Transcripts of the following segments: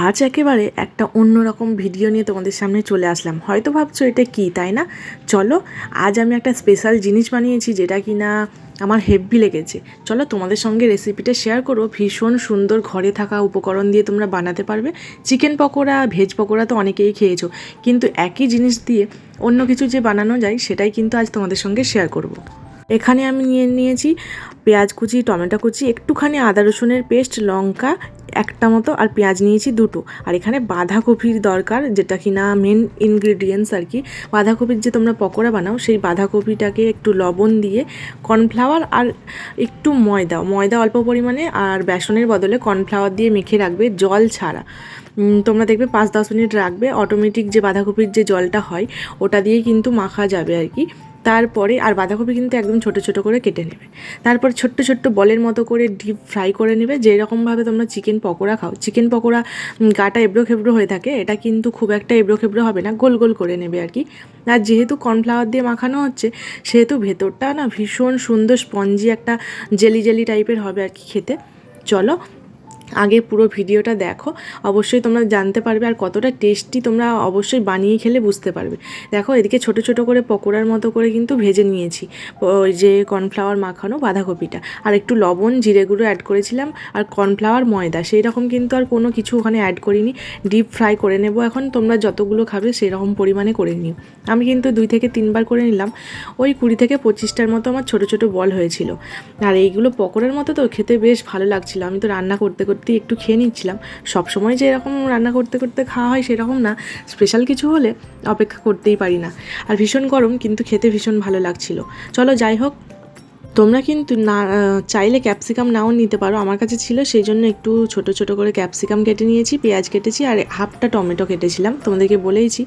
আজ একেবারে একটা অন্যরকম ভিডিও নিয়ে তোমাদের সামনে চলে আসলাম। হয়তো ভাবছো এটা কী, তাই না? চলো, আজ আমি একটা স্পেশাল জিনিস বানিয়েছি যেটা কি না আমার হেব্বি লেগেছে। চলো তোমাদের সঙ্গে রেসিপিটা শেয়ার করো। ভীষণ সুন্দর ঘরে থাকা উপকরণ দিয়ে তোমরা বানাতে পারবে। চিকেন পকোড়া, ভেজ পকোড়া তো অনেকেই খেয়েছো, কিন্তু একই জিনিস দিয়ে অন্য কিছু যে বানানো যায় সেটাই কিন্তু আজ তোমাদের সঙ্গে শেয়ার করব। এখানে আমি নিয়েছি পেঁয়াজ কুচি, টমেটো কুচি, একটুখানি আদা রসুনের পেস্ট, লঙ্কা একটা মতো, আর পেঁয়াজ নিয়েছি দুটো। আর এখানে বাঁধাকপির দরকার, যেটা কিনা মেন ইনগ্রিডিয়েন্টস আর কি। বাঁধাকপির যে তোমরা পকোড়া বানাও সেই বাঁধাকপিটাকে একটু লবণ দিয়ে, কর্নফ্লাওয়ার আর একটু ময়দা অল্প পরিমাণে, আর বেসনের বদলে কর্নফ্লাওয়ার দিয়ে মেখে রাখবে, জল ছাড়া। তোমরা দেখবে 5-10 মিনিট রাখবে, অটোমেটিক যে বাঁধাকপির যে জলটা হয় ওটা দিয়েই কিন্তু মাখা যাবে আর কি। তারপরে আর বাঁধাকপি কিন্তু একদম ছোটো ছোটো করে কেটে নেবে। তারপর ছোট্ট ছোট্ট বলের মতো করে ডিপ ফ্রাই করে নেবে, যেরকমভাবে তোমরা চিকেন পকোড়া খাও। চিকেন পকোড়া গাটা এবড়ো খেবড়ো হয়ে থাকে, এটা কিন্তু খুব একটা এবড়ো খেবড়ো হবে না, গোল গোল করে নেবে আর কি। আর যেহেতু কর্নফ্লাওয়ার দিয়ে মাখানো হচ্ছে, সেহেতু ভেতরটা না ভীষণ সুন্দর স্পঞ্জি একটা জেলি জেলি টাইপের হবে আর কি খেতে। চলো আগে পুরো ভিডিওটা দেখো, অবশ্যই তোমরা জানতে পারবে, আর কতটা টেস্টি তোমরা অবশ্যই বানিয়ে খেলে বুঝতে পারবে। দেখো এদিকে ছোট ছোট করে পকোড়ার মতো করে কিন্তু ভেজে নিয়েছি ওই যে কর্নফ্লাওয়ার মাখানো বাঁধাকপিটা, আর একটু লবণ জিরে গুঁড়ো অ্যাড করেছিলাম, আর কর্নফ্লাওয়ার ময়দা সেই রকম কিন্তু আর কোনো কিছু ওখানে অ্যাড করিনি। ডিপ ফ্রাই করে নেব এখন, তোমরা যতগুলো খাবে সেই রকম পরিমাণে করে নিও। আমি কিন্তু 2 থেকে 3 বার করে নিলাম, ওই 20 থেকে 25টার মতো আমার ছোট ছোট বল হয়েছিল। আর এইগুলো পকোড়ার মতো তো খেতে বেশ ভালো লাগছিলো। আমি তো রান্না করতে করতে একটু খেয়ে নিচ্ছিলাম। সবসময় যে এরকম রান্না করতে করতে খাওয়া হয় সেরকম না, স্পেশাল কিছু হলে অপেক্ষা করতেই পারি না। আর ভীষণ গরম, কিন্তু খেতে ভীষণ ভালো লাগছিলো। চলো যাই হোক, তোমরা কিন্তু না চাইলে ক্যাপসিকাম নাও নিতে পারো, আমার কাছে ছিল সেই জন্য একটু ছোট ছোট করে ক্যাপসিকাম কেটে নিয়েছি, পেঁয়াজ কেটেছি, আর হাফটা টমেটো কেটেছিলাম, তোমাদেরকে বলেইছি।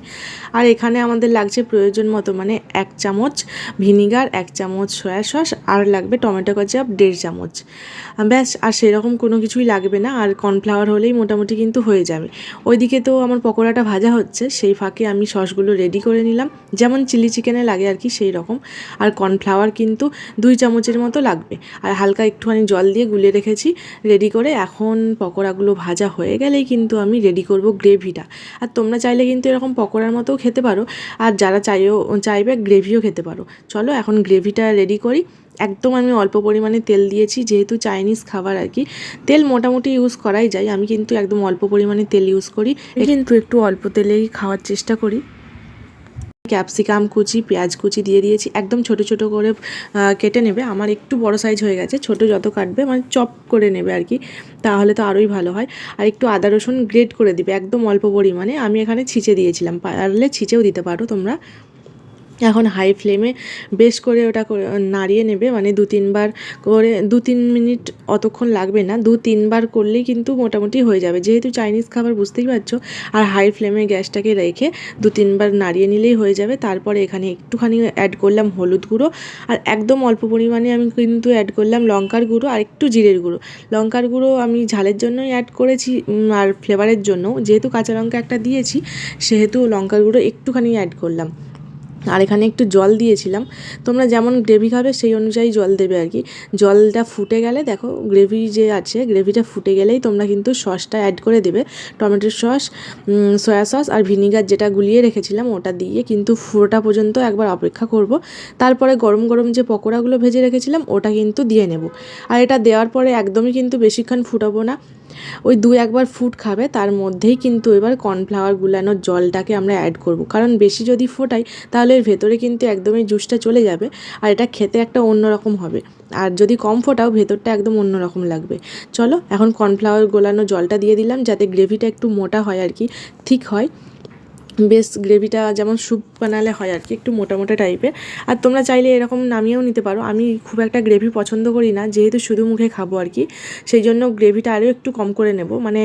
আর এখানে আমাদের লাগছে প্রয়োজন মতো, মানে 1 চামচ ভিনিগার, 1 চামচ সয়া সস, আর লাগবে টমেটো কেচাপ 1.5 চামচ। ব্যাস, আর সেরকম কোনো কিছুই লাগবে না, আর কর্নফ্লাওয়ার হলেই মোটামুটি কিন্তু হয়ে যাবে। ওইদিকে তো আমার পকোড়াটা ভাজা হচ্ছে, সেই ফাঁকে আমি সসগুলো রেডি করে নিলাম, যেমন চিলি চিকেনে লাগে আর কি সেই রকম। আর কর্নফ্লাওয়ার কিন্তু 2 চামচের মতো লাগবে, আর হালকা একটুখানি জল দিয়ে গুলিয়ে রেখেছি রেডি করে। এখন পকোড়াগুলো ভাজা হয়ে গেলেই কিন্তু আমি রেডি করব গ্রেভিটা। আর তোমরা চাইলে কিন্তু এরকম পকোড়ার মতোও খেতে পারো, আর যারা চাইবে গ্রেভিও খেতে পারো। চলো এখন গ্রেভিটা রেডি করি। একদম আমি অল্প পরিমাণে তেল দিয়েছি, যেহেতু চাইনিজ খাবার আর কি, তেল মোটামুটি ইউজ করাই যায়, আমি কিন্তু একদম অল্প পরিমাণে তেল ইউজ করি, কিন্তু একটু অল্প তেলেই খাওয়ার চেষ্টা করি। ক্যাপসিকাম কুচি, পেঁয়াজ কুচি দিয়ে দিয়েছি, একদম ছোট ছোট করে কেটে নেবে। আমার একটু বড় সাইজ হয়ে গেছে, ছোট যত কাটবে মানে চপ করে নেবে আর কি, তাহলে তো আরোই ভালো হয়। আর একটু আদা রসুন গ্রেট করে দিবে, একদম অল্প পরিমাণে। আমি এখানে ছিঁচে দিয়েছিলাম, পারলে ছিঁচেও দিতে পারো তোমরা। এখন হাই ফ্লেমে বেশ করে ওটা নাড়িয়ে নেবে, মানে 2-3 বার করে, 2-3 মিনিট অতক্ষণ লাগবে না, 2-3 বার করলেই কিন্তু মোটামুটি হয়ে যাবে, যেহেতু চাইনিজ খাবার বুঝতেই পারছো। আর হাই ফ্লেমে গ্যাসটাকে রেখে 2-3 বার নাড়িয়ে নিলেই হয়ে যাবে। তারপরে এখানে একটুখানি অ্যাড করলাম হলুদ গুঁড়ো, আর একদম অল্প পরিমাণে আমি কিন্তু অ্যাড করলাম লঙ্কার গুঁড়ো, আর একটু জিরের গুঁড়ো। লঙ্কার গুঁড়ো আমি ঝালের জন্যই অ্যাড করেছি, আর ফ্লেভারের জন্য, যেহেতু কাঁচা লঙ্কা একটা দিয়েছি সেহেতু লঙ্কার গুঁড়ো একটুখানি অ্যাড করলাম। আর এখানে একটু জল দিয়েছিলাম, তোমরা যেমন গ্রেভি খাবে সেই অনুযায়ী জল দেবে আর কি। জলটা ফুটে গেলে দেখো, গ্রেভি যে আছে গ্রেভিটা ফুটে গেলেই তোমরা কিন্তু সসটা অ্যাড করে দেবে, টমেটোর সস, সয়া সস আর ভিনিগার যেটা গুলিয়ে রেখেছিলাম ওটা দিয়ে কিন্তু ফোটা পর্যন্ত একবার অপেক্ষা করব। তারপরে গরম গরম যে পকোড়াগুলো ভেজে রেখেছিলাম ওটা কিন্তু দিয়ে নেব। আর এটা দেওয়ার পরে একদমই কিন্তু বেশিক্ষণ ফুটাবো না, ওই 2-1 বার ফুট খাবে, তার মধ্যেই কিন্তু এবার কর্নফ্লাওয়ার গুলানোর জলটাকে আমরা অ্যাড করব, কারণ বেশি যদি ফোটাই তাহলে এর ভেতরে কিন্তু একদমই জুসটা চলে যাবে, আর এটা খেতে একটা অন্যরকম হবে। আর যদি কম ফোটাও ভেতরটা একদম অন্যরকম লাগবে। চলো এখন কর্নফ্লাওয়ার গোলানো জলটা দিয়ে দিলাম, যাতে গ্রেভিটা একটু মোটা হয় আর কি, ঠিক হয়, বেশ গ্রেভিটা যেমন স্যুপ বানালে হয় আর কি, একটু মোটা মোটা টাইপের। আর তোমরা চাইলে এরকম নামিয়েও নিতে পারো, আমি খুব একটা গ্রেভি পছন্দ করি না, যেহেতু শুধু মুখে খাবো আর কি, সেই জন্য গ্রেভিটা আরও একটু কম করে নেব, মানে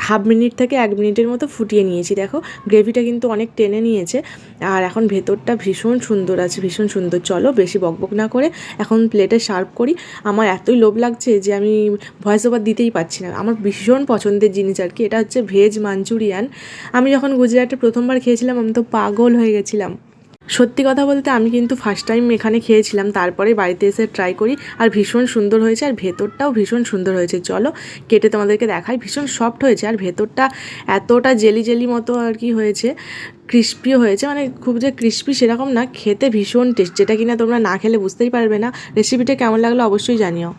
1/2 মিনিট থেকে 1 মিনিটের মতো ফুটিয়ে নিয়েছি। দেখো গ্রেভিটা কিন্তু অনেক টেনে নিয়েছে, আর এখন ভেতরটা ভীষণ সুন্দর আছে, ভীষণ সুন্দর। চলো বেশি বকবক না করে এখন প্লেটে সার্ভ করি। আমার এতই লোভ লাগছে যে আমি ভয়েস ওভার দিতেই পারছি না। আমার ভীষণ পছন্দের জিনিস আর কি, এটা হচ্ছে ভেজ মাঞ্চুরিয়ান। আমি যখন গুজরাটে প্রথমবার খেয়েছিলাম আমি তো পাগল হয়ে গেছিলাম। সত্যি কথা বলতে আমি কিন্তু ফার্স্ট টাইম এখানে খেয়েছিলাম, তারপরে বাড়িতে এসে ট্রাই করি, আর ভীষণ সুন্দর হয়েছে, আর ভেতরটাও ভীষণ সুন্দর হয়েছে। চলো কেটে তোমাদেরকে দেখাই। ভীষণ সফট হয়েছে, আর ভেতরটা এতটা জেলি জেলি মতো আর কি হয়েছে, ক্রিস্পিও হয়েছে, মানে খুব যে ক্রিস্পি সেরকম না, খেতে ভীষণ টেস্ট, যেটা কিনা তোমরা না খেলে বুঝতেই পারবে না। রেসিপিটা কেমন লাগলো অবশ্যই জানিও।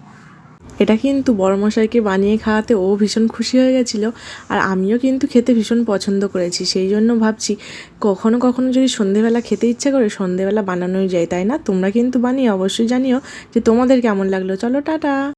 এটা কিন্তু বড়মশাইকে বানিয়ে খাওয়াতে ও ভীষণ খুশি হয়ে গেছিলো, আর আমিও কিন্তু খেতে ভীষণ পছন্দ করেছি। সেই জন্য ভাবছি কখনো কখনো যদি সন্ধেবেলা খেতে ইচ্ছা করে, সন্ধেবেলা বানানোই যায়, তাই না? তোমরা কিন্তু বানিয়ে অবশ্যই জানিও যে তোমাদের কেমন লাগলো। চলো টাটা।